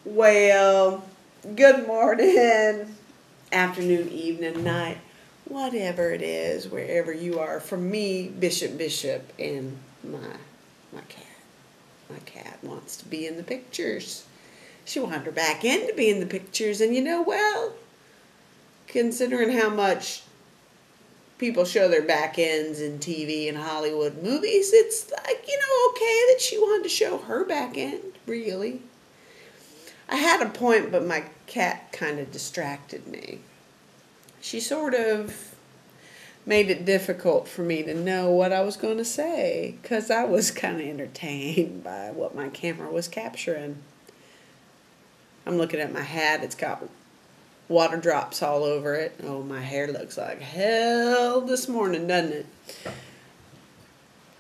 Well, good morning, afternoon, evening, night, whatever it is, wherever you are. For me, Bishop, and my cat. My cat wants to be in the pictures. She wanted her back in to be in the pictures, and well, considering how much people show their back ends in TV and Hollywood movies, it's like, okay that she wanted to show her back end, really. I had a point, but my cat kind of distracted me. She sort of made it difficult for me to know what I was going to say because I was kind of entertained by what my camera was capturing. I'm looking at my hat. It's got water drops all over it. Oh, my hair looks like hell this morning, doesn't it?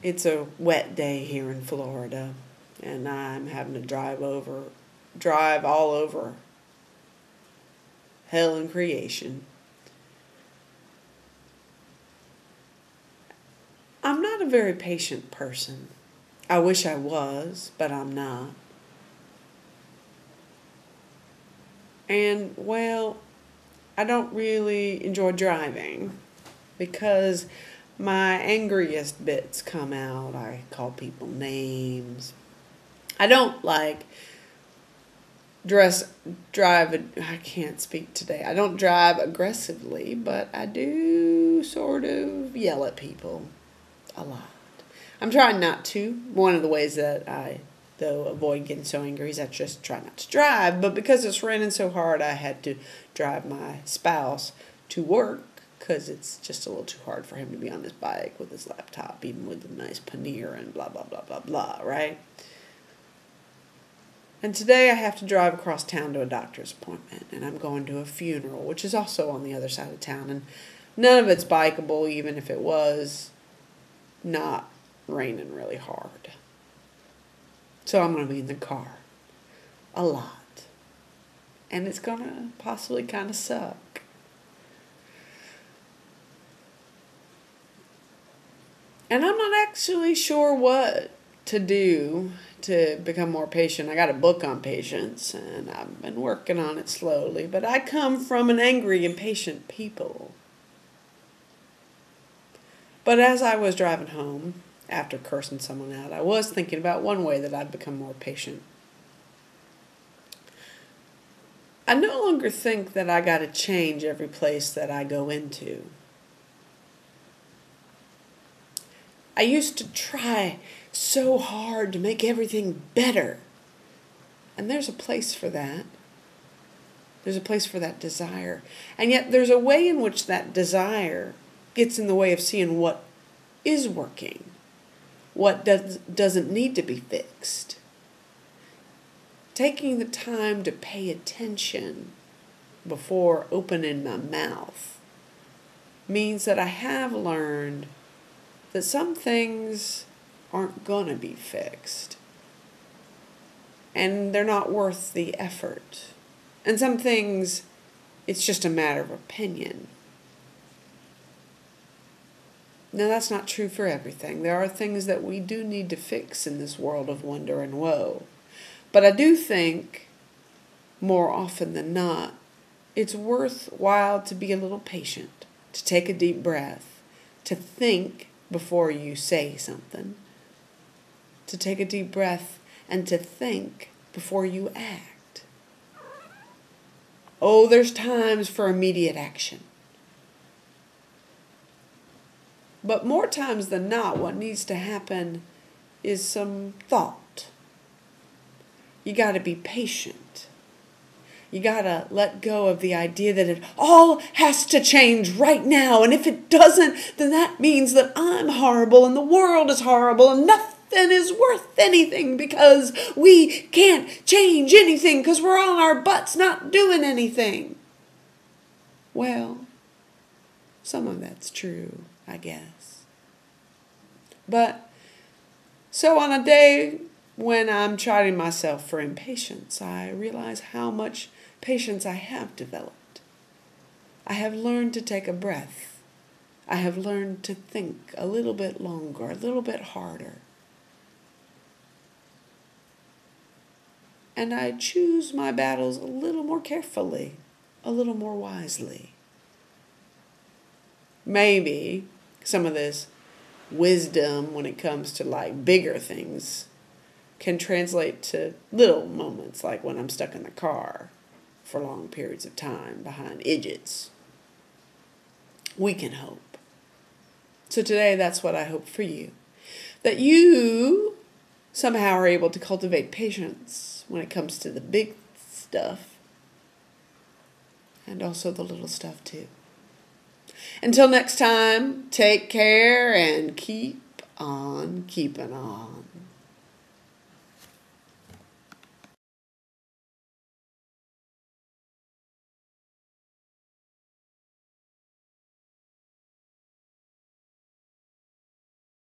It's a wet day here in Florida, and I'm having to drive all over hell and creation. I'm not a very patient person. I wish I was, but I'm not. And, I don't really enjoy driving because my angriest bits come out. I call people names. I don't I can't speak today. I don't drive aggressively, but I do sort of yell at people a lot. I'm trying not to. One of the ways that I, though, avoid getting so angry is I just try not to drive. But because it's raining so hard, I had to drive my spouse to work because it's just a little too hard for him to be on his bike with his laptop, even with a nice pannier and blah, blah, blah, blah, blah, right? And today I have to drive across town to a doctor's appointment, and I'm going to a funeral, which is also on the other side of town, and none of it's bikeable, even if it was not raining really hard. So I'm going to be in the car a lot, and it's going to possibly kind of suck. And I'm not actually sure what to do to become more patient. I got a book on patience, and I've been working on it slowly, but I come from an angry, impatient people. But as I was driving home, after cursing someone out, I was thinking about one way that I'd become more patient. I no longer think that I got to change every place that I go into. I used to try so hard to make everything better. And there's a place for that. There's a place for that desire. And yet there's a way in which that desire gets in the way of seeing what is working, what doesn't need to be fixed. Taking the time to pay attention before opening my mouth means that I have learned that some things aren't going to be fixed. And they're not worth the effort. And some things, it's just a matter of opinion. Now, that's not true for everything. There are things that we do need to fix in this world of wonder and woe. But I do think, more often than not, it's worthwhile to be a little patient, to take a deep breath, to think before you say something, to take a deep breath and to think before you act. Oh, there's times for immediate action. But more times than not, what needs to happen is some thought. You got to be patient. You got to let go of the idea that it all has to change right now. And if it doesn't, then that means that I'm horrible and the world is horrible and nothing is worth anything because we can't change anything because we're on our butts not doing anything. Well, some of that's true, I guess. But so on a day when I'm chiding myself for impatience, I realize how much patience I have developed. I have learned to take a breath. I have learned to think a little bit longer, a little bit harder. and I choose my battles a little more carefully, a little more wisely. Maybe some of this wisdom when it comes to like bigger things can translate to little moments, like when I'm stuck in the car for long periods of time behind idiots. We can hope. So today, that's what I hope for you. That you somehow are able to cultivate patience when it comes to the big stuff and also the little stuff too. Until next time, take care and keep on keeping on.